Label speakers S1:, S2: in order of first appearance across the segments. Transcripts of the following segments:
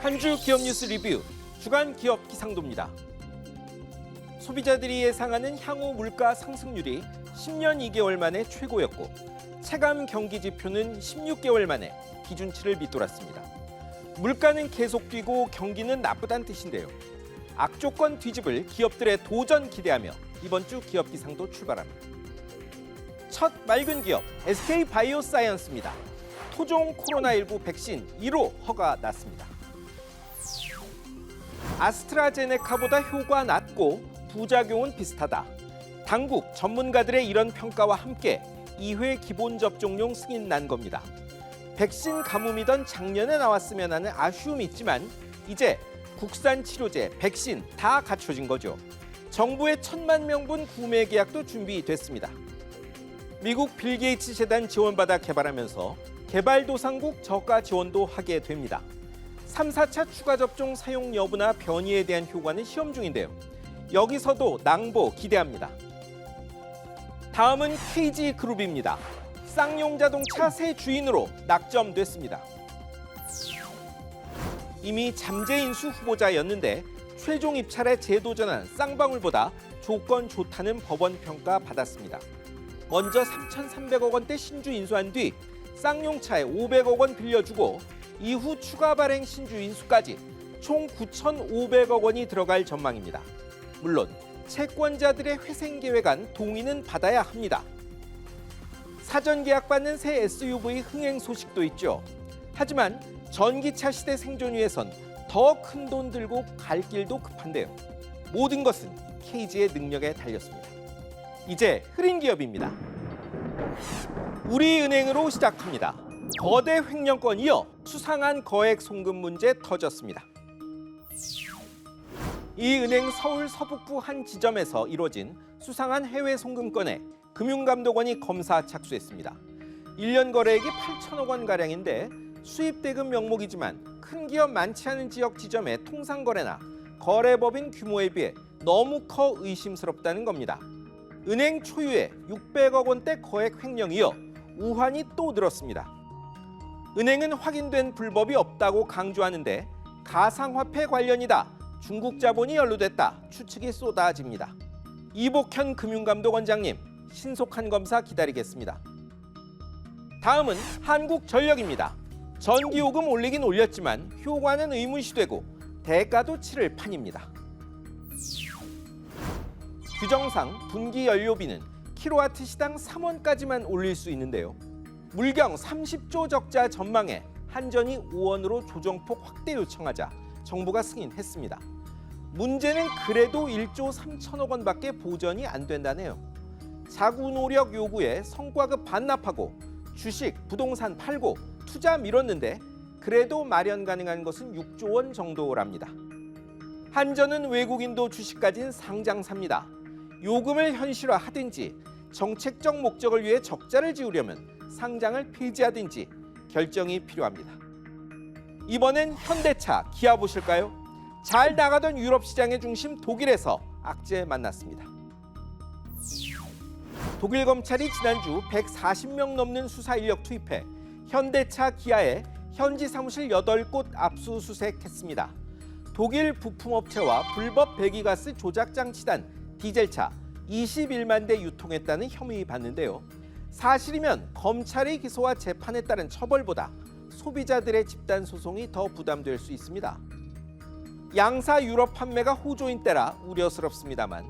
S1: 한 주 기업 뉴스 리뷰 주간 기업 기상도입니다. 소비자들이 예상하는 향후 물가 상승률이 10년 2개월 만에 최고였고 체감 경기 지표는 16개월 만에 기준치를 밑돌았습니다. 물가는 계속 뛰고 경기는 나쁘다는 뜻인데요. 악조건 뒤집을 기업들의 도전 기대하며 이번 주 기업 기상도 출발합니다. 첫 맑은 기업 SK바이오사이언스입니다. 토종 코로나19 백신 1호 허가 났습니다. 아스트라제네카보다 효과 낮고 부작용은 비슷하다. 당국 전문가들의 이런 평가와 함께 2회 기본 접종용 승인 난 겁니다. 백신 가뭄이던 작년에 나왔으면 하는 아쉬움이 있지만 이제 국산 치료제, 백신 다 갖춰진 거죠. 정부의 1,000만 명분 구매 계약도 준비됐습니다. 미국 빌 게이츠 재단 지원받아 개발하면서 개발도상국 저가 지원도 하게 됩니다. 3, 4차 추가 접종 사용 여부나 변이에 대한 효과는 시험 중인데요. 여기서도 낭보 기대합니다. 다음은 KG그룹입니다. 쌍용 자동차 새 주인으로 낙점됐습니다. 이미 잠재 인수 후보자였는데 최종 입찰에 재도전한 쌍방울보다 조건 좋다는 법원 평가 받았습니다. 먼저 3,300억 원대 신주 인수한 뒤 쌍용차에 500억 원 빌려주고 이후 추가 발행 신주 인수까지 총 9,500억 원이 들어갈 전망입니다. 물론 채권자들의 회생 계획안 동의는 받아야 합니다. 사전 계약받는 새 SUV 흥행 소식도 있죠. 하지만 전기차 시대 생존 위해선 더 큰 돈 들고 갈 길도 급한데요. 모든 것은 KG의 능력에 달렸습니다. 이제 흐린 기업입니다. 우리은행으로 시작합니다. 거대 횡령권 이어 수상한 거액 송금 문제 터졌습니다. 이 은행 서울 서북부 한 지점에서 이뤄진 수상한 해외 송금건에 금융감독원이 검사 착수했습니다. 1년 거래액이 8천억 원가량인데 수입대금 명목이지만 큰 기업 많지 않은 지역 지점의 통상거래나 거래법인 규모에 비해 너무 커 의심스럽다는 겁니다. 은행 초유의 600억 원대 거액 횡령 이어 우환이 또 늘었습니다. 은행은 확인된 불법이 없다고 강조하는데 가상화폐 관련이다, 중국 자본이 연루됐다 추측이 쏟아집니다. 이복현 금융감독원장님, 신속한 검사 기다리겠습니다. 다음은 한국전력입니다. 전기요금 올리긴 올렸지만 효과는 의문시되고 대가도 치를 판입니다. 규정상 분기 연료비는 킬로와트 시당 3원까지만 올릴 수 있는데요. 물경 30조 적자 전망에 한전이 5원으로 조정폭 확대 요청하자 정부가 승인했습니다. 문제는 그래도 1조 3천억 원밖에 보전이 안 된다네요. 자구 노력 요구에 성과급 반납하고 주식, 부동산 팔고 투자 미뤘는데 그래도 마련 가능한 것은 6조 원 정도랍니다. 한전은 외국인도 주식 가진 상장사입니다. 요금을 현실화하든지 정책적 목적을 위해 적자를 지우려면 상장을 폐지하든지 결정이 필요합니다. 이번엔 현대차, 기아 보실까요? 잘 나가던 유럽 시장의 중심 독일에서 악재 만났습니다. 독일 검찰이 지난주 140명 넘는 수사 인력 투입해 현대차, 기아의 현지 사무실 8곳 압수수색했습니다. 독일 부품업체와 불법 배기가스 조작 장치단 디젤차 21만 대 유통했다는 혐의 받는데요. 사실이면 검찰의 기소와 재판에 따른 처벌보다 소비자들의 집단 소송이 더 부담될 수 있습니다. 양사 유럽 판매가 호조인 때라 우려스럽습니다만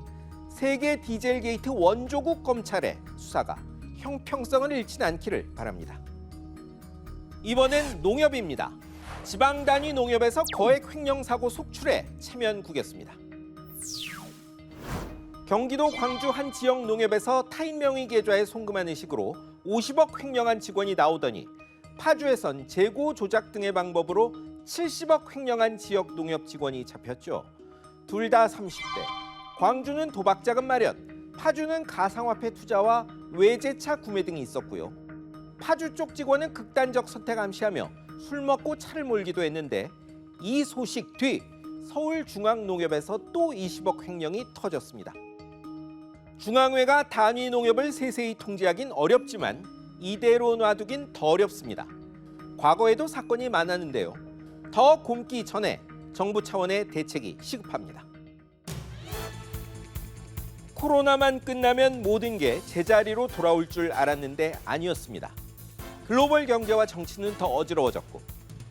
S1: 세계 디젤 게이트 원조국 검찰의 수사가 형평성을 잃지 않기를 바랍니다. 이번엔 농협입니다. 지방 단위 농협에서 거액 횡령 사고 속출해 체면 구겼습니다. 경기도 광주 한 지역 농협에서 타인 명의 계좌에 송금하는 식으로 50억 횡령한 직원이 나오더니 파주에선 재고 조작 등의 방법으로 70억 횡령한 지역 농협 직원이 잡혔죠. 둘 다 30대. 광주는 도박자금 마련, 파주는 가상화폐 투자와 외제차 구매 등이 있었고요. 파주 쪽 직원은 극단적 선택 암시하며 술 먹고 차를 몰기도 했는데 이 소식 뒤 서울중앙농협에서 또 20억 횡령이 터졌습니다. 중앙회가 단위 농협을 세세히 통제하긴 어렵지만 이대로 놔두긴 더 어렵습니다. 과거에도 사건이 많았는데요. 더 굼기 전에 정부 차원의 대책이 시급합니다. 코로나만 끝나면 모든 게 제자리로 돌아올 줄 알았는데 아니었습니다. 글로벌 경제와 정치는 더 어지러워졌고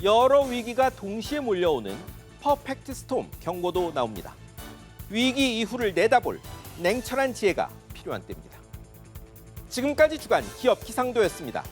S1: 여러 위기가 동시에 몰려오는 퍼펙트 스톰 경고도 나옵니다. 위기 이후를 내다볼 냉철한 지혜가 필요한 때입니다. 지금까지 주간 기업 기상도였습니다.